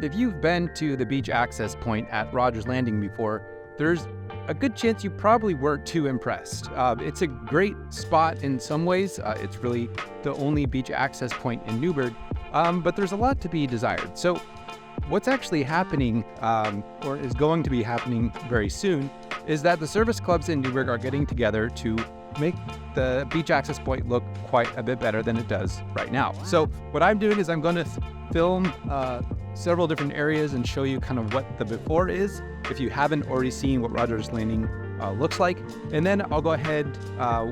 if you've been to the beach access point at Rogers Landing before, there's a good chance you probably weren't too impressed. It's a great spot in some ways. It's really the only beach access point in Newberg, but there's a lot to be desired. So what's actually happening, or is going to be happening very soon, is that the service clubs in Newberg are getting together to make the beach access point look quite a bit better than it does right now. So what I'm doing is I'm going to film several different areas and show you kind of what the before is, if you haven't already seen what Rogers Landing looks like. And then I'll go ahead,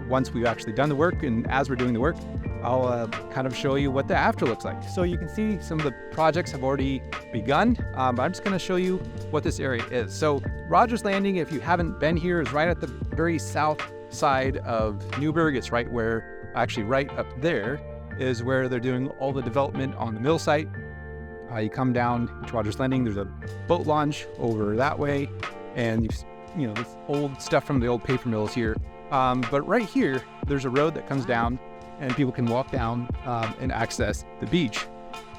once we've actually done the work and as we're doing the work, I'll kind of show you what the after looks like. So you can see some of the projects have already begun, but I'm just going to show you what this area is. So Rogers Landing, if you haven't been here, is right at the very south side of Newberg. It's right where, actually right up there, is where they're doing all the development on the mill site. You come down to Rogers Landing, there's a boat launch over that way, and you know, this old stuff from the old paper mills here. But right here, there's a road that comes down, and people can walk down and access the beach.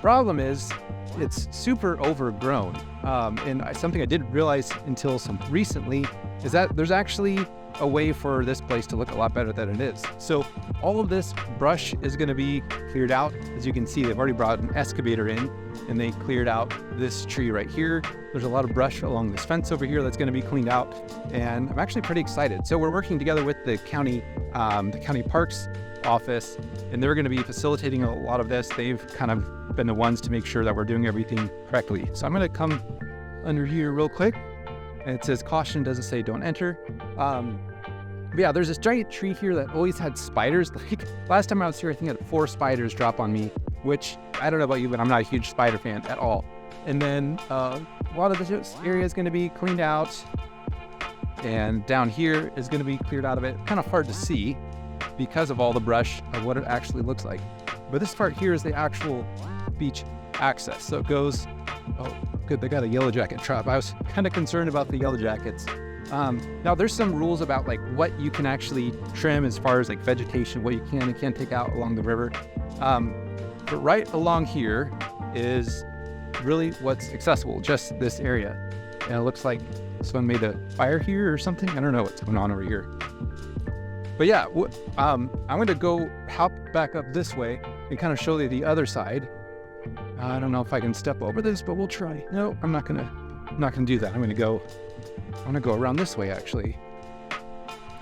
Problem is, it's super overgrown, and something I didn't realize until some recently is that there's actually a way for this place to look a lot better than it is. So all of this brush is going to be cleared out. As you can see, they've already brought an excavator in and they cleared out this tree right here. There's a lot of brush along this fence over here that's going to be cleaned out, and I'm actually pretty excited. So we're working together with the county parks office, and they're going to be facilitating a lot of this. They've kind of been the ones to make sure that we're doing everything correctly. So I'm going to come under here real quick. And it says caution, doesn't say don't enter. But yeah, there's this giant tree here that always had spiders. Like last time I was here, I think I had 4 spiders drop on me, which I don't know about you, but I'm not a huge spider fan at all. And then a lot of this area is going to be cleaned out, and down here is going to be cleared out of it. Kind of hard to see because of all the brush of what it actually looks like. But this part here is the actual beach access. So it goes, oh good, they got a yellow jacket trap. I was kind of concerned about the yellow jackets. Now there's some rules about like what you can actually trim as far as like vegetation, what you can and can't take out along the river. But right along here is really what's accessible, just this area. And it looks like someone made a fire here or something. I don't know what's going on over here. But yeah, I'm going to go hop back up this way and kind of show you the other side. I don't know if I can step over this, but we'll try. No, I'm not gonna do that. I'm gonna go around this way actually.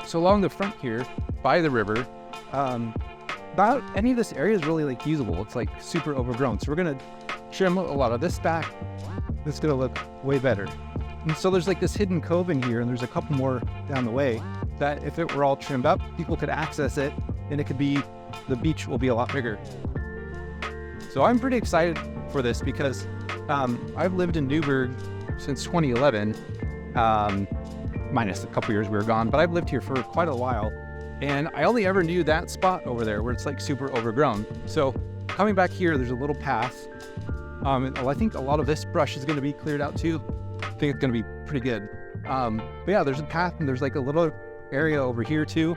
So along the front here, by the river, about any of this area is really like usable. It's like super overgrown. So we're gonna trim a lot of this back. This is gonna look way better. And so there's like this hidden cove in here, and there's a couple more down the way that if it were all trimmed up, people could access it, and the beach will be a lot bigger. So I'm pretty excited for this because I've lived in Newberg since 2011, minus a couple years we were gone, but I've lived here for quite a while, and I only ever knew that spot over there where it's like super overgrown. So coming back here, there's a little path. And I think a lot of this brush is going to be cleared out too. I think it's going to be pretty good. But yeah, there's a path and there's like a little area over here too.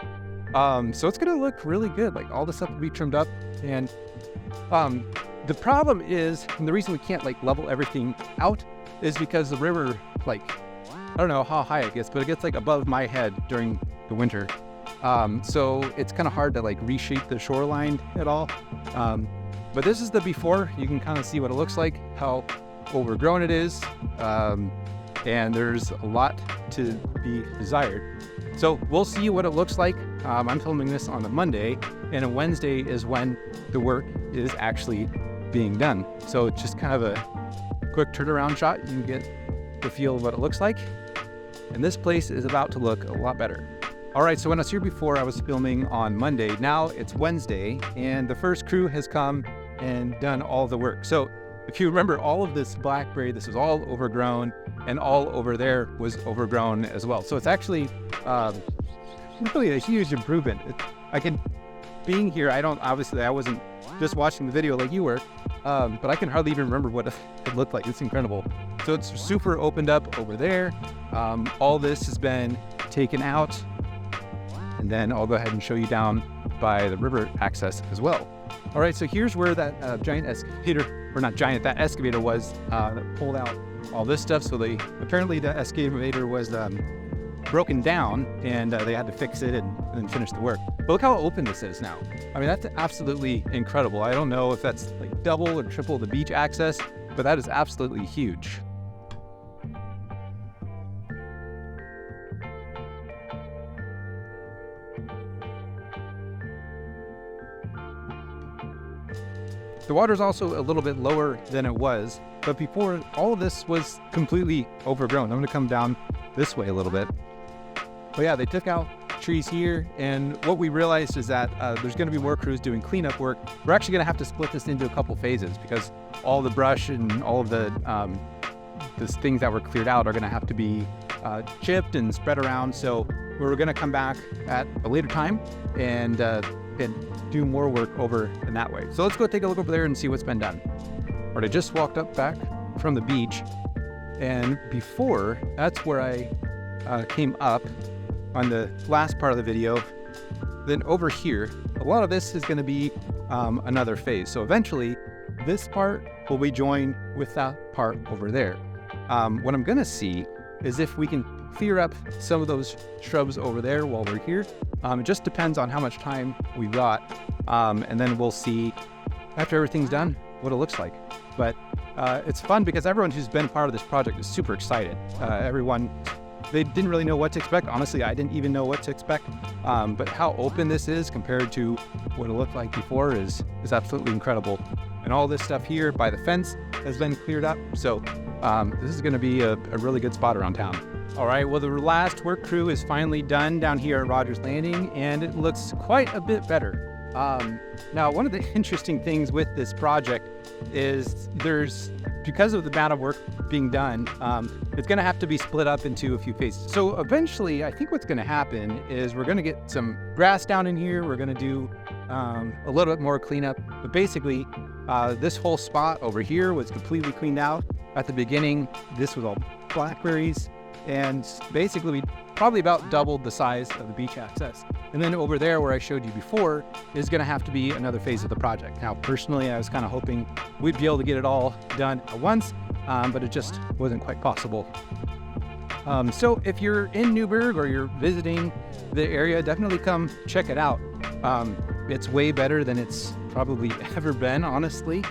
So it's going to look really good. Like all this stuff will be trimmed up, and the problem is, and the reason we can't like level everything out is because the river, like, I don't know how high it gets, but it gets like above my head during the winter. So it's kind of hard to like reshape the shoreline at all. But this is the before. You can kind of see what it looks like, how overgrown it is. And there's a lot to be desired. So we'll see what it looks like. I'm filming this on a Monday, and a Wednesday is when the work is actually being done. So it's just kind of a quick turnaround shot. You can get the feel of what it looks like. And this place is about to look a lot better. All right, so when I was here before, I was filming on Monday. Now it's Wednesday, and the first crew has come and done all the work. So if you remember, all of this blackberry, this was all overgrown, and all over there was overgrown as well. So it's actually really a huge improvement. Being here, I wasn't just watching the video like you were, but I can hardly even remember what it looked like. It's incredible. So it's super opened up over there. All this has been taken out, and then I'll go ahead and show you down by the river access as well. All right, so here's where that giant excavator, or not giant, that excavator was that pulled out all this stuff. So apparently the excavator was broken down, and they had to fix it and finish the work. But look how open this is now. I mean, that's absolutely incredible. I don't know if that's like double or triple the beach access, but that is absolutely huge. The water's also a little bit lower than it was, but before, all of this was completely overgrown. I'm gonna come down this way a little bit. But yeah, they took out trees here, and what we realized is that there's gonna be more crews doing cleanup work. We're actually gonna have to split this into a couple phases because all the brush and all of the things that were cleared out are gonna have to be chipped and spread around. So we're gonna come back at a later time and do more work over in that way. So let's go take a look over there and see what's been done. All right, I just walked up back from the beach, and before, that's where I came up on the last part of the video. Then over here, a lot of this is going to be another phase. So eventually, this part will be joined with that part over there. What I'm going to see is if we can clear up some of those shrubs over there while we're here. It just depends on how much time we've got, and then we'll see after everything's done what it looks like. But it's fun because everyone who's been part of this project is super excited. They didn't really know what to expect. Honestly, I didn't even know what to expect. But how open this is compared to what it looked like before is absolutely incredible. And all this stuff here by the fence has been cleared up. So this is going to be a really good spot around town. All right, well, the last work crew is finally done down here at Rogers Landing, and it looks quite a bit better. Now, one of the interesting things with this project is because of the amount of work being done, it's going to have to be split up into a few phases. So eventually, I think what's going to happen is we're going to get some grass down in here. We're going to do a little bit more cleanup, but basically, this whole spot over here was completely cleaned out. At the beginning, this was all blackberries, and basically we probably about doubled the size of the beach access. And then over there where I showed you before is going to have to be another phase of the project. Now, personally, I was kind of hoping we'd be able to get it all done at once, but it just wasn't quite possible. So if you're in Newberg or you're visiting the area, definitely come check it out. It's way better than it's probably ever been, honestly.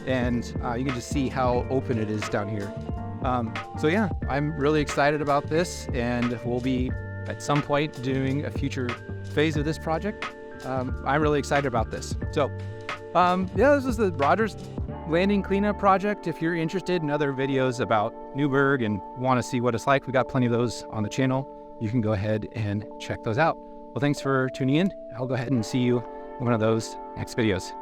And you can just see how open it is down here. So yeah, I'm really excited about this, and we'll be at some point doing a future phase of this project. I'm really excited about this. So yeah, this is the Rogers Landing cleanup project. If you're interested in other videos about Newberg and want to see what it's like, we got plenty of those on the channel. You can go ahead and check those out. Well, thanks for tuning in. I'll go ahead and see you in one of those next videos.